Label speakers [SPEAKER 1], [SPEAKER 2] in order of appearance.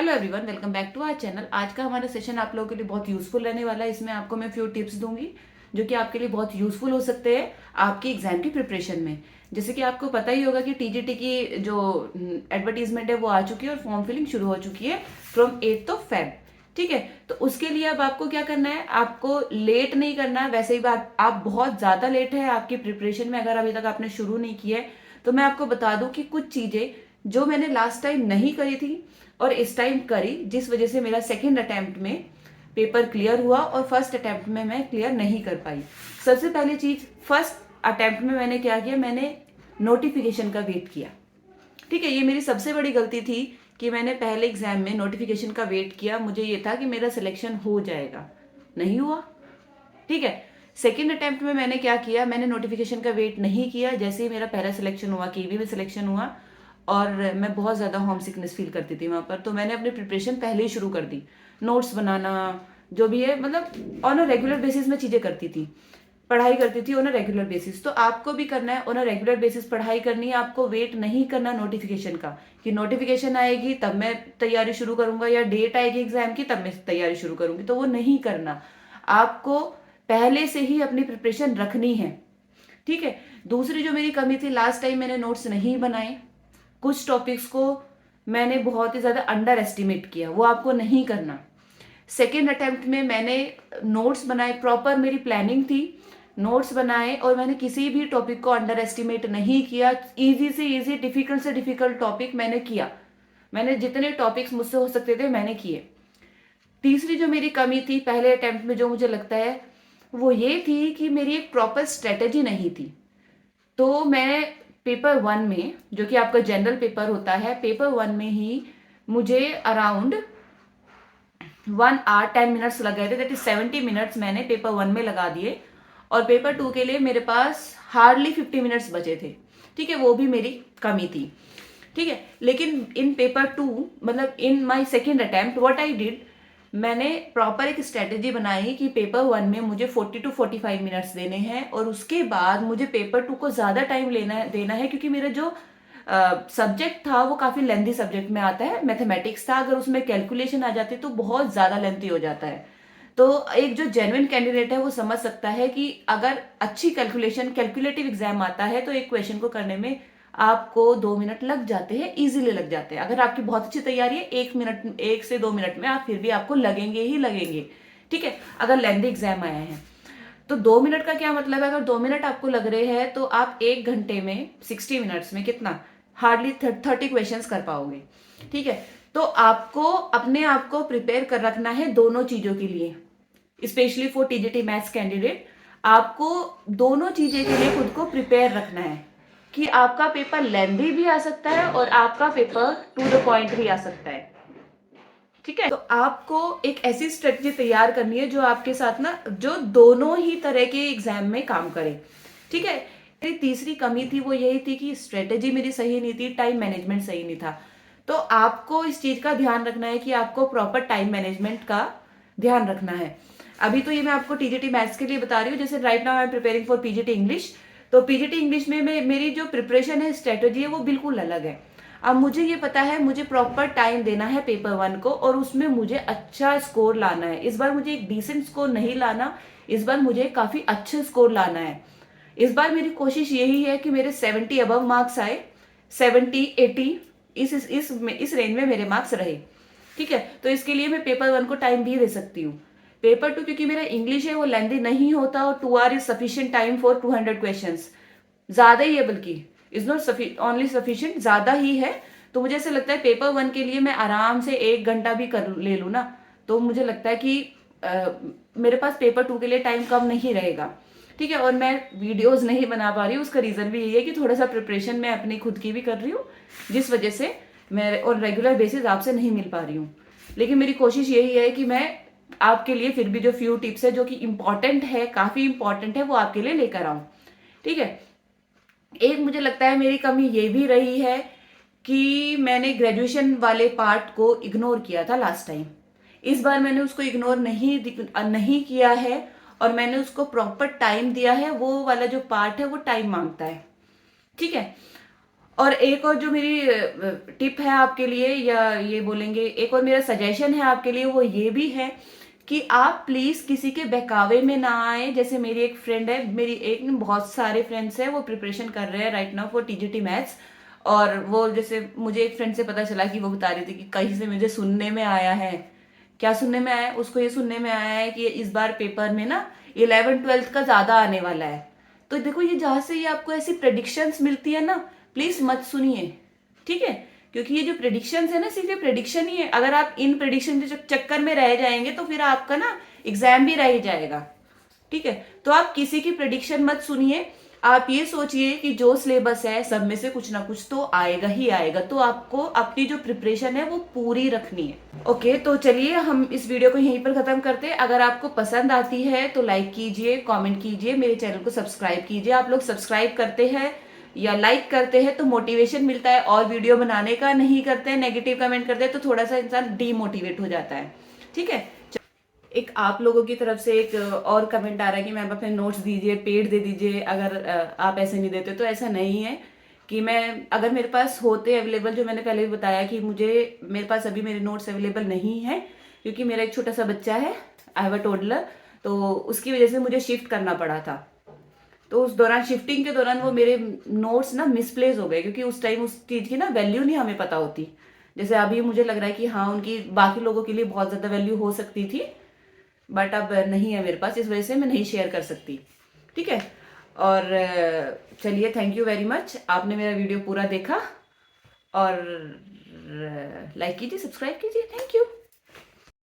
[SPEAKER 1] Hello everyone, welcome back to our channel. आज का हमारा सेशन आप लोगों के लिए बहुत यूजफुल रहने वाला है। इसमें आपको मैं फ्यू टिप्स दूंगी जो कि आपके लिए बहुत यूजफुल हो सकते हैं आपकी एग्जाम की प्रिपरेशन में। जैसे कि आपको पता ही होगा कि टीजीटी की जो एडवर्टीजमेंट है वो आ चुकी है और फॉर्म फिलिंग शुरू हो चुकी है फ्रॉम 8th ऑफ फेब। ठीक है, तो उसके लिए अब आपको क्या करना है, आपको लेट नहीं करना है। वैसे ही बात, आप बहुत ज्यादा लेट है आपकी प्रिपरेशन में, अगर अभी तक आपने शुरू नहीं किया है तो मैं आपको बता दूं कि कुछ चीजें जो मैंने लास्ट टाइम नहीं करी थी और इस टाइम करी, जिस वजह से मेरा सेकेंड अटेम्प्ट में पेपर क्लियर हुआ और फर्स्ट अटेम्प्ट में मैं क्लियर नहीं कर पाई। सबसे पहली चीज, फर्स्ट अटेम्प्ट में मैंने क्या किया, मैंने नोटिफिकेशन का वेट किया। ठीक है, ये मेरी सबसे बड़ी गलती थी कि मैंने पहले एग्जाम में नोटिफिकेशन का वेट किया। मुझे ये था कि मेरा सिलेक्शन हो जाएगा, नहीं हुआ। ठीक है, सेकेंड अटेम्प्ट में मैंने क्या किया, मैंने नोटिफिकेशन का वेट नहीं किया। जैसे ही मेरा पहला सिलेक्शन हुआ, केवी में सिलेक्शन हुआ और मैं बहुत ज़्यादा होम सिकनेस फील करती थी वहाँ पर, तो मैंने अपनी प्रिपरेशन पहले ही शुरू कर दी। नोट्स बनाना, जो भी है, मतलब ऑन अ रेगुलर बेसिस में चीज़ें करती थी, पढ़ाई करती थी ऑन अ रेगुलर बेसिस। तो आपको भी करना है, ऑन अ रेगुलर बेसिस पढ़ाई करनी है। आपको वेट नहीं करना नोटिफिकेशन का कि नोटिफिकेशन आएगी तब मैं तैयारी शुरू करूंगा या डेट आएगी एग्जाम की तब मैं तैयारी शुरू करूंगी, तो वो नहीं करना। आपको पहले से ही अपनी प्रिपरेशन रखनी है। ठीक है, दूसरी जो मेरी कमी थी, लास्ट टाइम मैंने नोट्स नहीं बनाए। कुछ टॉपिक्स को मैंने बहुत ही ज्यादा अंडर एस्टिमेट किया, वो आपको नहीं करना। सेकेंड अटेम्प्ट में मैंने नोट्स बनाए, प्रॉपर मेरी प्लानिंग थी, नोट्स बनाए और मैंने किसी भी टॉपिक को अंडर एस्टिमेट नहीं किया। इजी से इजी, डिफिकल्ट से डिफिकल्ट टॉपिक मैंने किया। मैंने जितने टॉपिक्स मुझसे हो सकते थे मैंने किए। तीसरी जो मेरी कमी थी पहले अटेम्प्ट में, जो मुझे लगता है, वो ये थी कि मेरी एक प्रॉपर स्ट्रेटेजी नहीं थी। तो मैं पेपर वन में, जो कि आपका जनरल पेपर होता है, पेपर वन में ही मुझे अराउंड 1 hour 10 minutes लग गए थे। दैट इज 70 मिनट्स मैंने पेपर वन में लगा दिए और पेपर टू के लिए मेरे पास हार्डली 50 मिनट्स बचे थे। ठीक है, वो भी मेरी कमी थी। ठीक है, लेकिन इन पेपर टू, मतलब in my second attempt, what I did, मैंने प्रॉपर एक स्ट्रेटेजी बनाई कि पेपर वन में मुझे 40 to 45 मिनट्स देने हैं और उसके बाद मुझे पेपर टू को ज़्यादा टाइम देना है, क्योंकि मेरा जो सब्जेक्ट था वो काफ़ी लेंथी सब्जेक्ट में आता है, मैथमेटिक्स था। अगर उसमें कैलकुलेशन आ जाती तो बहुत ज़्यादा लेंथी हो जाता है। तो एक जो जेन्युइन कैंडिडेट है वो समझ सकता है कि अगर अच्छी कैलकुलेशन, कैलकुलेटिव एग्जाम आता है तो एक क्वेश्चन को करने में आपको 2 मिनट लग जाते हैं, इजीली लग जाते हैं। अगर आपकी बहुत अच्छी तैयारी है, 1 मिनट, 1 से 2 मिनट में आप फिर भी आपको लगेंगे ही लगेंगे। ठीक है, अगर लेंथी एग्जाम आया है तो 2 मिनट का क्या मतलब है, अगर 2 मिनट आपको लग रहे हैं तो आप 1 घंटे में, 60 मिनट्स में कितना, हार्डली 30 क्वेश्चन कर पाओगे। ठीक है, तो आपको अपने आप को प्रिपेयर कर रखना है दोनों चीजों के लिए, specially for TGT maths candidate. आपको दोनों चीजें के लिए खुद को प्रिपेयर रखना है कि आपका पेपर लेंथी भी आ सकता है और आपका पेपर टू द पॉइंट भी आ सकता है। ठीक है, तो आपको एक ऐसी स्ट्रेटजी तैयार करनी है जो आपके साथ ना, जो दोनों ही तरह के एग्जाम में काम करे। ठीक है, मेरी तीसरी कमी थी वो यही थी कि स्ट्रेटेजी मेरी सही नहीं थी, टाइम मैनेजमेंट सही नहीं था। तो आपको इस चीज का ध्यान रखना है कि आपको प्रॉपर टाइम मैनेजमेंट का ध्यान रखना है। अभी तो ये मैं आपको टीजीटी मैथ्स के लिए बता रही हूँ। जैसे right now I am preparing for PGT English, तो पीजीटी इंग्लिश में मेरी जो प्रिपरेशन है, स्ट्रेटेजी है, वो बिल्कुल अलग है। अब मुझे ये पता है मुझे प्रॉपर टाइम देना है पेपर वन को और उसमें मुझे अच्छा स्कोर लाना है। इस बार मुझे एक डिसेंट स्कोर नहीं लाना, इस बार मुझे काफी अच्छे स्कोर लाना है। इस बार मेरी कोशिश यही है कि मेरे 70 अबव मार्क्स आए, 70 80 इस रेंज में मेरे मार्क्स रहे। ठीक है, तो इसके लिए मैं पेपर वन को टाइम भी दे सकती हूँ। पेपर टू, क्योंकि मेरा इंग्लिश है, वो लेंथी नहीं होता और 2 hour is sufficient time for 200 question, ज्यादा ही है, बल्कि इज नॉट ओनली सफिशियंट, ज्यादा ही है। तो मुझे ऐसा लगता है पेपर वन के लिए मैं आराम से 1 घंटा भी कर ले लूँ ना, तो मुझे लगता है कि मेरे पास पेपर टू के लिए टाइम कम नहीं रहेगा। ठीक है, और मैं वीडियोस नहीं बना पा रही हूँ, उसका रीजन भी यही है कि थोड़ा सा प्रिपरेशन मैं अपनी खुद की भी कर रही हूँ, जिस वजह से मैं और रेगुलर बेसिस आपसे नहीं मिल पा रही हूँ। लेकिन मेरी कोशिश यही है कि मैं आपके लिए फिर भी जो फ्यू टिप्स है जो कि इम्पोर्टेंट है, काफी इंपॉर्टेंट है, वो आपके लिए लेकर आऊं। ठीक है, एक मुझे लगता है मेरी कमी ये भी रही है कि मैंने ग्रेजुएशन वाले पार्ट को इग्नोर किया था लास्ट टाइम। इस बार मैंने उसको इग्नोर नहीं किया है और मैंने उसको प्रॉपर टाइम दिया है। वो वाला जो पार्ट है वो टाइम मांगता है। ठीक है, और एक और जो मेरी टिप है आपके लिए, या ये बोलेंगे एक और मेरा सजेशन है आपके लिए, वो ये भी है कि आप प्लीज किसी के बहकावे में ना आए। जैसे मेरी एक फ्रेंड है, मेरी एक बहुत सारे फ्रेंड्स हैं, वो प्रिपरेशन कर रहे हैं right now for TGT maths. और वो जैसे मुझे एक फ्रेंड से पता चला कि वो बता रही थी कि कहीं से मुझे सुनने में आया है, क्या सुनने में आया है, उसको ये सुनने में आया है कि इस बार पेपर में ना 11th-12th का ज्यादा आने वाला है। तो देखो, ये जहां से ये आपको ऐसी प्रेडिक्शंस मिलती है ना, प्लीज मत सुनिए, ठीक है। क्योंकि ये जो प्रेडिक्शंस है ना, सिर्फ ये प्रेडिक्शन ही है। अगर आप इन प्रेडिक्शन के चक्कर में रह जाएंगे तो फिर आपका ना एग्जाम भी रह जाएगा, ठीक है। तो आप किसी की प्रेडिक्शन मत सुनिए। आप ये सोचिए कि जो सिलेबस है सब में से कुछ ना कुछ तो आएगा ही आएगा, तो आपको अपनी जो प्रिपरेशन है वो पूरी रखनी है। ओके, तो चलिए हम इस वीडियो को यहीं पर खत्म करते हैं। अगर आपको पसंद आती है तो लाइक कीजिए, कमेंट कीजिए, मेरे चैनल को सब्सक्राइब कीजिए। आप लोग सब्सक्राइब करते हैं या लाइक करते हैं तो मोटिवेशन मिलता है और वीडियो बनाने का। नहीं करते हैं, नेगेटिव कमेंट करते हैं तो थोड़ा सा इंसान डीमोटिवेट हो जाता है, ठीक है। एक आप लोगों की तरफ से एक और कमेंट आ रहा है कि मैम अपने नोट्स दीजिए, पेड दे दीजिए। अगर आप ऐसे नहीं देते तो ऐसा नहीं है कि मैं, अगर मेरे पास होते अवेलेबल, जो मैंने पहले भी बताया कि मुझे, मेरे पास अभी मेरे नोट्स अवेलेबल नहीं है क्योंकि मेरा एक छोटा सा बच्चा है, आई हैव अ टोडलर, तो उसकी वजह से मुझे शिफ्ट करना पड़ा था। तो उस दौरान, शिफ्टिंग के दौरान, वो मेरे नोट्स ना मिसप्लेस हो गए क्योंकि उस टाइम उस चीज़ की ना वैल्यू नहीं हमें पता होती। जैसे अभी मुझे लग रहा है कि हाँ, उनकी बाकी लोगों के लिए बहुत ज़्यादा वैल्यू हो सकती थी, बट अब नहीं है मेरे पास, इस वजह से मैं नहीं शेयर कर सकती, ठीक है। और चलिए, थैंक यू वेरी मच, आपने मेरा वीडियो पूरा देखा। और लाइक कीजिए, सब्सक्राइब कीजिए, थैंक यू।